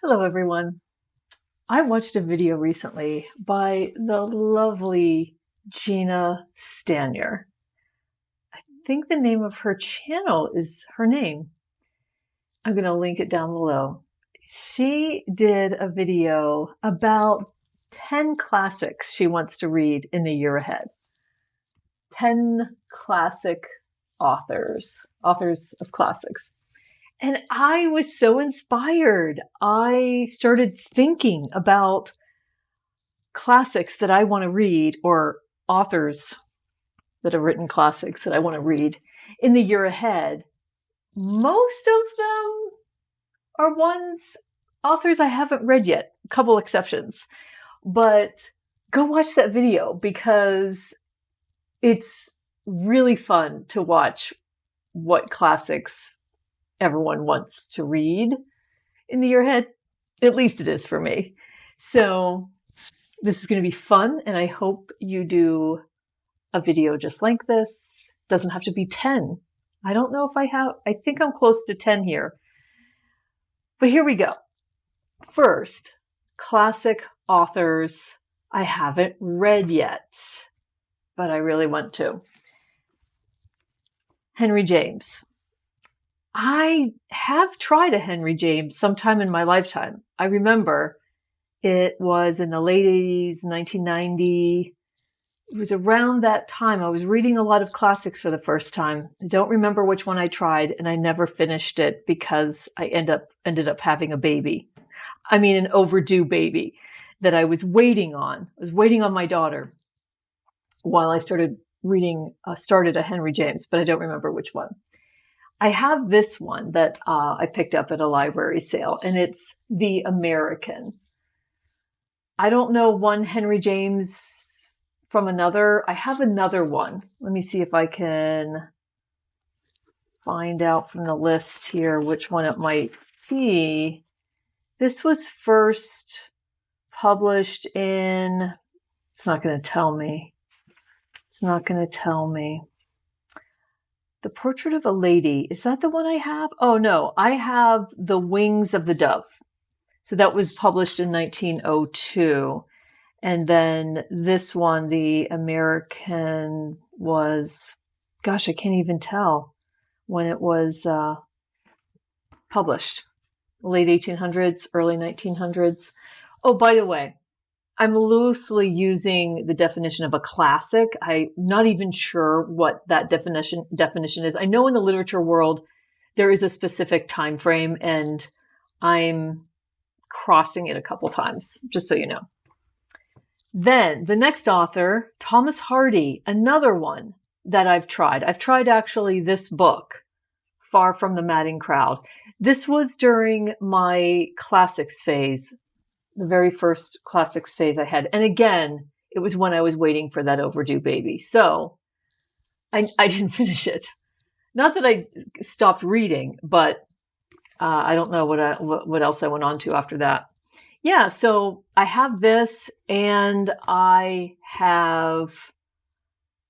Hello, everyone. I watched a video recently by the lovely Gina Stanier. I think the name of her channel is her name. I'm going to link it down below. She did a video about 10 classics she wants to read in the year ahead. 10 classic authors of classics. And I was so inspired. I started thinking about classics that I want to read, or authors that have written classics that I want to read in the year ahead. Most of them are authors I haven't read yet, a couple exceptions. But go watch that video because it's really fun to watch what classics everyone wants to read in the year ahead. At least it is for me. So this is going to be fun, and I hope you do a video just like this. Doesn't have to be 10. I don't know if I think I'm close to 10 here. But here we go. First, classic authors I haven't read yet, but I really want to. Henry James. I have tried a Henry James sometime in my lifetime. I remember it was in the late 80s, 1990. It was around that time. I was reading a lot of classics for the first time. I don't remember which one I tried, and I never finished it because I ended up having a baby. I mean, an overdue baby that I was waiting on. I was waiting on my daughter while I started a Henry James, but I don't remember which one. I have this one that I picked up at a library sale, and it's The American. I don't know one Henry James from another. I have another one. Let me see if I can find out from the list here which one it might be. This was first published in, it's not going to tell me. It's not going to tell me. The Portrait of a Lady. Is that the one I have? Oh, no. I have The Wings of the Dove. So that was published in 1902. And then this one, The American, was, gosh, I can't even tell when it was published. Late 1800s, early 1900s. Oh, by the way, I'm loosely using the definition of a classic. I'm not even sure what that definition is. I know in the literature world, there is a specific time frame, and I'm crossing it a couple times, just so you know. Then the next author, Thomas Hardy, another one that I've tried. I've tried actually this book, Far from the Madding Crowd. This was during my classics phase, the very first classics phase I had. And again, it was when I was waiting for that overdue baby. So I didn't finish it. Not that I stopped reading, but I don't know what else I went on to after that. Yeah, so I have this, and I have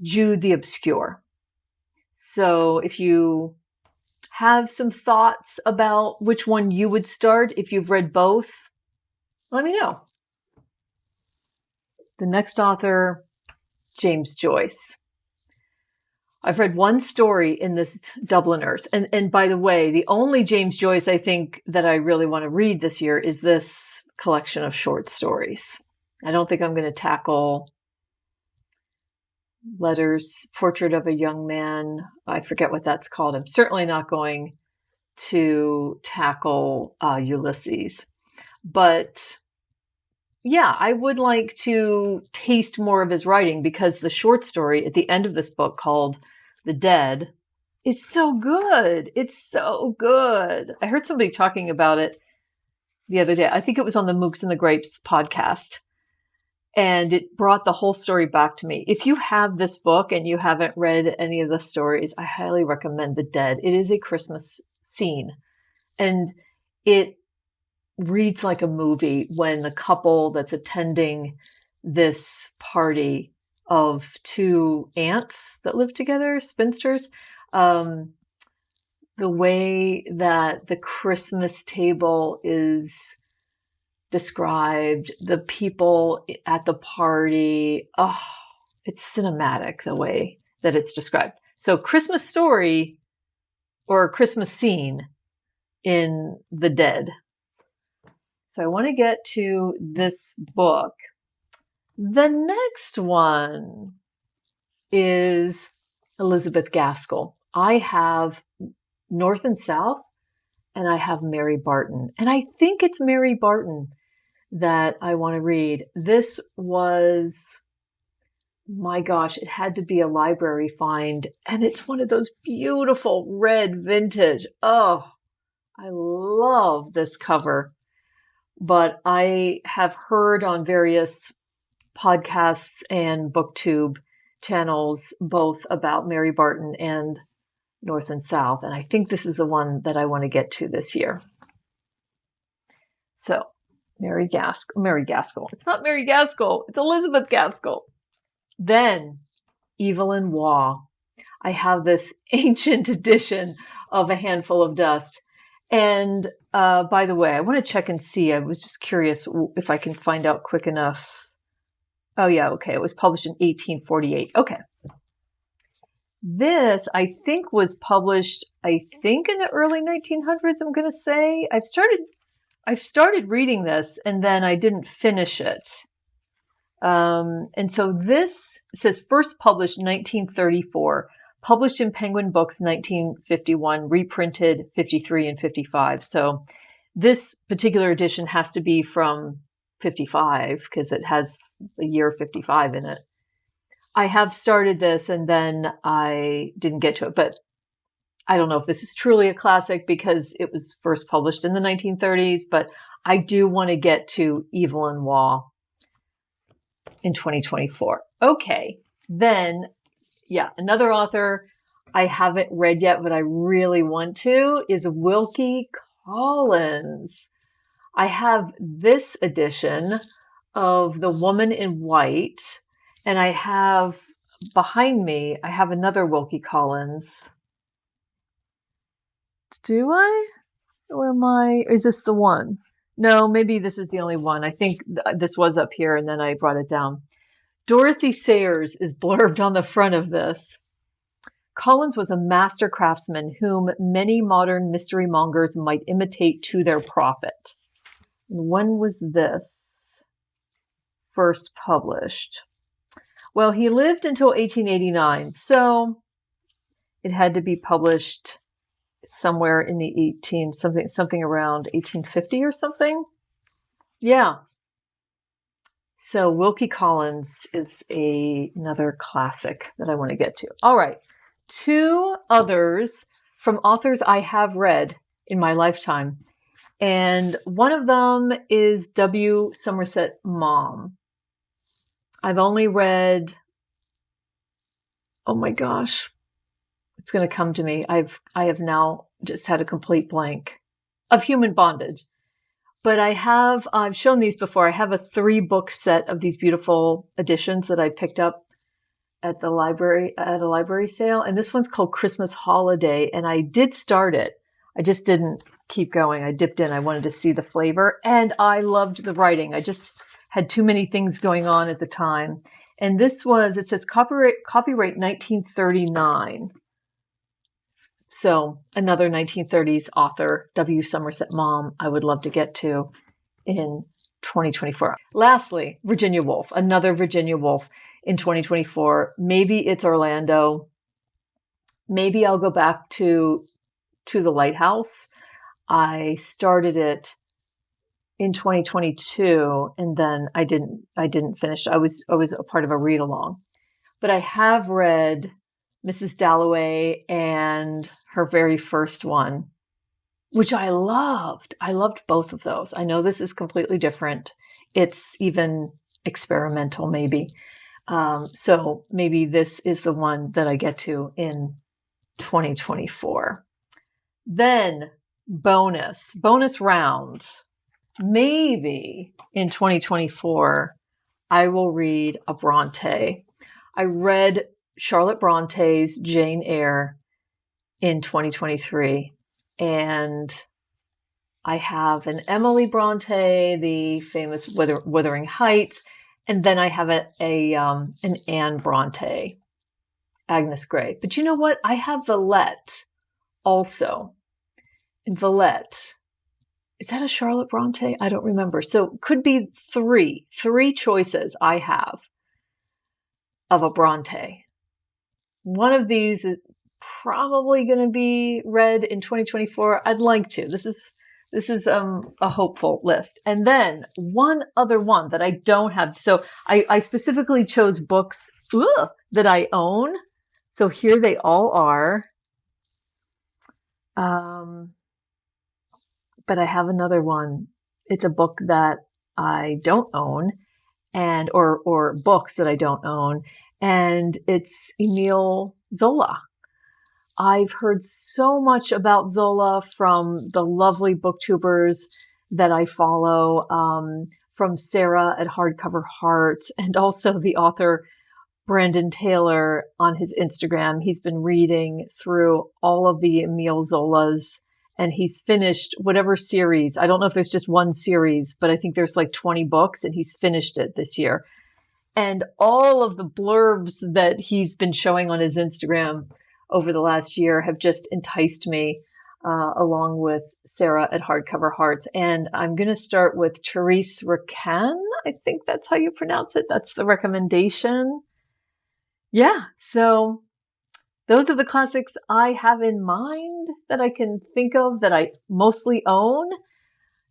Jude the Obscure. So if you have some thoughts about which one you would start, if you've read both, let me know. The next author, James Joyce. I've read one story in this Dubliners. And by the way, the only James Joyce I think that I really want to read this year is this collection of short stories. I don't think I'm going to tackle Letters, Portrait of a Young Man. I forget what that's called. I'm certainly not going to tackle Ulysses. But yeah, I would like to taste more of his writing, because the short story at the end of this book called The Dead is so good. It's so good. I heard somebody talking about it the other day. I think it was on the Mooks and the Grapes podcast. And it brought the whole story back to me. If you have this book and you haven't read any of the stories, I highly recommend The Dead. It is a Christmas scene. And it reads like a movie when the couple that's attending this party of two aunts that live together, spinsters, the way that the Christmas table is described, the people at the party. Oh, it's cinematic the way that it's described. So Christmas Story or Christmas Scene in The Dead. So I want to get to this book. The next one is Elizabeth Gaskell. I have North and South, and I have Mary Barton. And I think it's Mary Barton that I want to read. This was, my gosh, it had to be a library find. And it's one of those beautiful red vintage. Oh, I love this cover. But I have heard on various podcasts and BookTube channels both about Mary Barton and North and South. And I think this is the one that I want to get to this year. So Mary Gaskell. It's not Mary Gaskell. It's Elizabeth Gaskell. Then Evelyn Waugh. I have this ancient edition of A Handful of Dust. And by the way, I want to check and see. I was just curious if I can find out quick enough. Oh, yeah. Okay. It was published in 1848. Okay. This, I think, was published, in the early 1900s, I'm going to say. I've started reading this, and then I didn't finish it. And so this says first published 1934, published in Penguin Books 1951, reprinted 53 and 55. So this particular edition has to be from 55 because it has the year 55 in it. I have started this and then I didn't get to it, but I don't know if this is truly a classic because it was first published in the 1930s, but I do want to get to Evelyn Waugh in 2024. Okay, then, yeah, another author I haven't read yet, but I really want to, is Wilkie Collins. I have this edition of The Woman in White, and I have behind me, I have another Wilkie Collins. Do I? Or am I? Is this the one? No, maybe this is the only one. I think this was up here and then I brought it down. Dorothy Sayers is blurbed on the front of this. Collins was a master craftsman whom many modern mystery mongers might imitate to their profit. When was this first published? Well, he lived until 1889, so it had to be published somewhere in the something around 1850 or something. Yeah. So Wilkie Collins is another classic that I want to get to. All right. Two others from authors I have read in my lifetime. And one of them is W. Somerset Maugham. I've only read, oh my gosh, it's going to come to me. I have now just had a complete blank of Human Bondage. But I've shown these before. I have a 3-book set of these beautiful editions that I picked up at a library sale. And this one's called Christmas Holiday. And I did start it. I just didn't keep going. I dipped in. I wanted to see the flavor. And I loved the writing. I just had too many things going on at the time. And this was, it says copyright 1939. So another 1930s author, W. Somerset Maugham, I would love to get to in 2024. Lastly, Virginia Woolf, another Virginia Woolf in 2024. Maybe it's Orlando. Maybe I'll go back to The Lighthouse. I started it in 2022 and then I didn't finish. I was a part of a read along. But I have read Mrs. Dalloway and her very first one, which I loved. I loved both of those. I know this is completely different. It's even experimental, maybe. So maybe this is the one that I get to in 2024. Then bonus round. Maybe in 2024, I will read a Bronte. I read Charlotte Bronte's Jane Eyre in 2023, and I have an Emily Bronte, the famous Wuthering Heights, and then I have an Anne Bronte, Agnes Grey. But you know what? I have Villette also. And Villette, is that a Charlotte Bronte? I don't remember. So could be three choices I have of a Bronte. One of these is probably going to be read in 2024. I'd like to. This is a hopeful list. And then one other one that I don't have. So I specifically chose books that I own. So here they all are. But I have another one. It's a book that I don't own, and or books that I don't own, and it's Emile Zola. I've heard so much about Zola from the lovely booktubers that I follow, from Sarah at Hardcover Heart, and also the author Brandon Taylor on his Instagram. He's been reading through all of the Emile Zolas, and he's finished whatever series. I don't know if there's just one series, but I think there's like 20 books, and he's finished it this year. And all of the blurbs that he's been showing on his Instagram over the last year have just enticed me, along with Sarah at Hardcover Hearts. And I'm going to start with Therese Racan. I think that's how you pronounce it. That's the recommendation. Yeah, so those are the classics I have in mind that I can think of that I mostly own.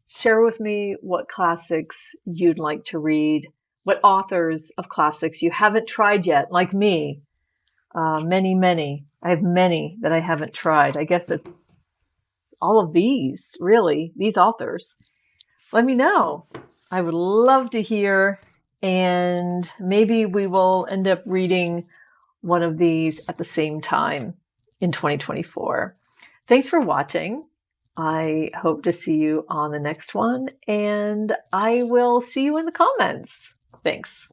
Share with me what classics you'd like to read, what authors of classics you haven't tried yet, like me. Many. I have many that I haven't tried. I guess it's all of these, really, these authors. Let me know. I would love to hear, and maybe we will end up reading one of these at the same time in 2024. Thanks for watching. I hope to see you on the next one, and I will see you in the comments. Thanks.